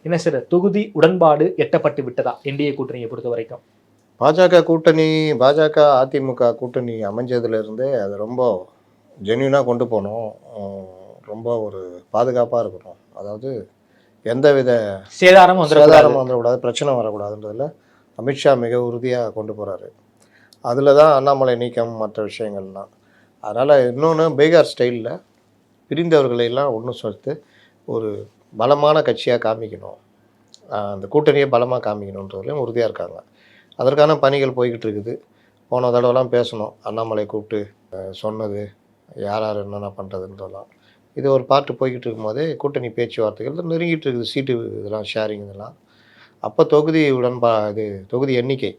என்ன சார், தொகுதி உடன்பாடு எட்டப்பட்டு விட்டதா என்டிஏ கூட்டணியை பொறுத்த வரைக்கும்? பாஜக கூட்டணி, பாஜக அதிமுக கூட்டணி அமைஞ்சதுலேருந்தே அது ரொம்ப ஜென்யூனாக கொண்டு போகணும். ரொம்ப ஒரு பாதுகாப்பாக இருக்கணும். அதாவது எந்தவித சேதாரமும் வந்துடக்கூடாது, பிரச்சனை வரக்கூடாதுன்றதில் அமித்ஷா மிக உறுதியாக கொண்டு போகிறாரு. அதில் தான் அண்ணாமலை நீக்கம் மற்ற விஷயங்கள்லாம். அதனால் இன்னொன்று பீகார் ஸ்டைலில் பிரிந்தவர்களையெல்லாம் ஒன்று சேர்த்து ஒரு பலமான கட்சியாக காமிக்கணும், அந்த கூட்டணியை பலமாக காமிக்கணுன்றதுலையும் உறுதியாக இருக்காங்க. அதற்கான பணிகள் போய்கிட்டு இருக்குது. போன தடவைலாம் பேசணும், அண்ணாமலை கூப்பிட்டு சொன்னது யார் யார் என்னென்ன பண்ணுறதுன்றதெல்லாம். இது ஒரு பாட்டு போய்கிட்டு இருக்கும்போதே கூட்டணி பேச்சுவார்த்தைகள் நெருங்கிட்டு இருக்குது. சீட்டு இதெல்லாம் ஷேரிங் இதெல்லாம். அப்போ தொகுதி தொகுதி எண்ணிக்கை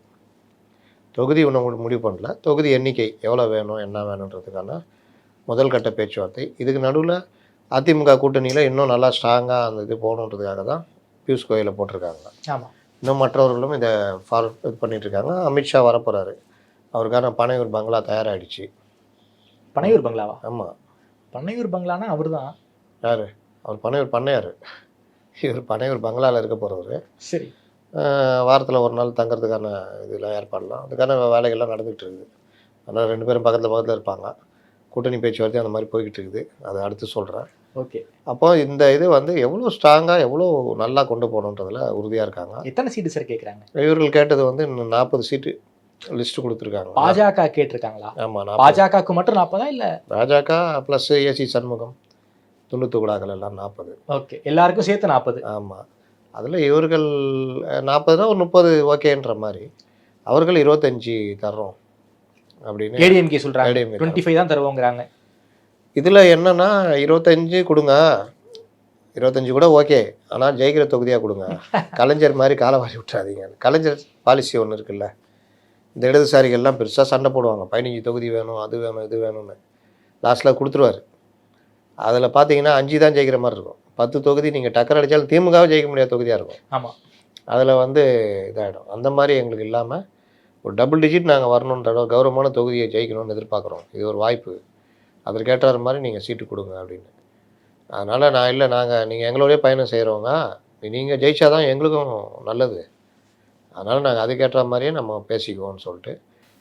ஒன்றும் முடிவு பண்ணல. தொகுதி எண்ணிக்கை எவ்வளோ வேணும், என்ன வேணுன்றதுக்கான முதல் கட்ட பேச்சுவார்த்தை. இதுக்கு நடுவில் அதிமுக கூட்டணியில் இன்னும் நல்லா ஸ்ட்ராங்காக அந்த இது போகணுன்றதுக்காக தான் பியூஷ் கோயலை போட்டிருக்காங்க. ஆமாம், இன்னும் மற்றவர்களும் இதை இது பண்ணிகிட்ருக்காங்க. அமித்ஷா வரப்போகிறாரு. அவருக்கான பனையூர் பங்களா தயாராகிடுச்சு. பனையூர் பங்களாவா? ஆமாம், பனையூர் பங்களானா அவர் தான். யார்? அவர் பனையூர் பண்ணையார். இவர் பனையூர் பங்களாவில் இருக்க போகிறவர். சரி. வாரத்தில் ஒரு நாள் தங்கிறதுக்கான இதெல்லாம் ஏற்பாடலாம், அதுக்கான வேலைகள்லாம் நடந்துகிட்டு இருக்குது. அதனால் 2 பேரும் பக்கத்தில் இருப்பாங்க. கூட்டணி பேச்சுவார்த்தை அந்த மாதிரி போய்கிட்டு இருக்குது. அதை அடுத்து சொல்கிறேன். ஓகே. அப்போ இந்த இது எவ்வளோ ஸ்ட்ராங்காக எவ்வளோ நல்லா கொண்டு போகணுன்றதில் உறுதியாக இருக்காங்க. எத்தனை சீட்டு சார் கேட்குறாங்க? இவர்கள் கேட்டது இன்னும் 40 சீட்டு லிஸ்ட்டு கொடுத்துருக்காங்க. பாஜக கேட்டிருக்காங்களா? ஆமாம், பாஜகவுக்கு மட்டும் 40 இல்லை? பாஜக ப்ளஸ் ஏசி சண்முகம், துண்டு துகுடாக்கள் எல்லாம் 40. ஓகே, எல்லாருக்கும் சேர்த்து 40. ஆமாம், அதில் இவர்கள் 40னா ஒரு 30 ஓகேன்ற மாதிரி, அவர்கள் 25 தர்றோம் அப்படின்னு ஏடிஎம்கே சொல்கிறாங்க. 25 தான் தருவோங்கிறாங்க. இதில் என்னென்னா 25 கொடுங்க, 25 கூட ஓகே, ஆனால் ஜெயிக்கிற தொகுதியாக கொடுங்க. கலைஞர் மாதிரி காலவாரி விட்டுறாதீங்க. கலைஞர் பாலிசி ஒன்று இருக்குல்ல, இந்த இடதுசாரிகள்லாம் பெருசாக சண்டை போடுவாங்க, 15 தொகுதி வேணும், அது வேணும், இது வேணும்னு. லாஸ்ட்டில் கொடுத்துருவார். அதில் பார்த்தீங்கன்னா 5 தான் ஜெயிக்கிற மாதிரி இருக்கும். 10 தொகுதி நீங்கள் டக்கர் அடித்தாலும் திமுகவை ஜெயிக்க முடியாத தொகுதியாக இருக்கும். ஆமாம், அதில் இதாகிடும். அந்த மாதிரி எங்களுக்கு இல்லாமல் ஒரு டபுள் டிஜிட் நாங்கள் வரணுன்ற கௌரவமான தொகுதியை ஜெயிக்கணும்னு எதிர்பார்க்குறோம். இது ஒரு வாய்ப்பு, அதற்கேற்ற மாதிரி நீங்கள் சீட்டு கொடுங்க அப்படின்னு. அதனால் நீங்கள் எங்களோடய பயணம் செய்கிறவங்க, நீங்கள் ஜெயிச்சா தான் எங்களுக்கும் நல்லது. அதனால் நாங்கள் அதுக்கேற்ற மாதிரியே நம்ம பேசிக்குவோம்னு சொல்லிட்டு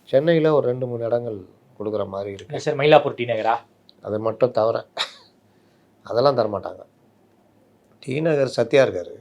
சென்னையில் ஒரு 2-3 இடங்கள் கொடுக்குற மாதிரி இருக்குது சார். மயிலாப்பூர் டி நகரா? அது மட்டும் தவிர அதெல்லாம் தரமாட்டாங்க. டி நகர் சத்யா இருக்கார்.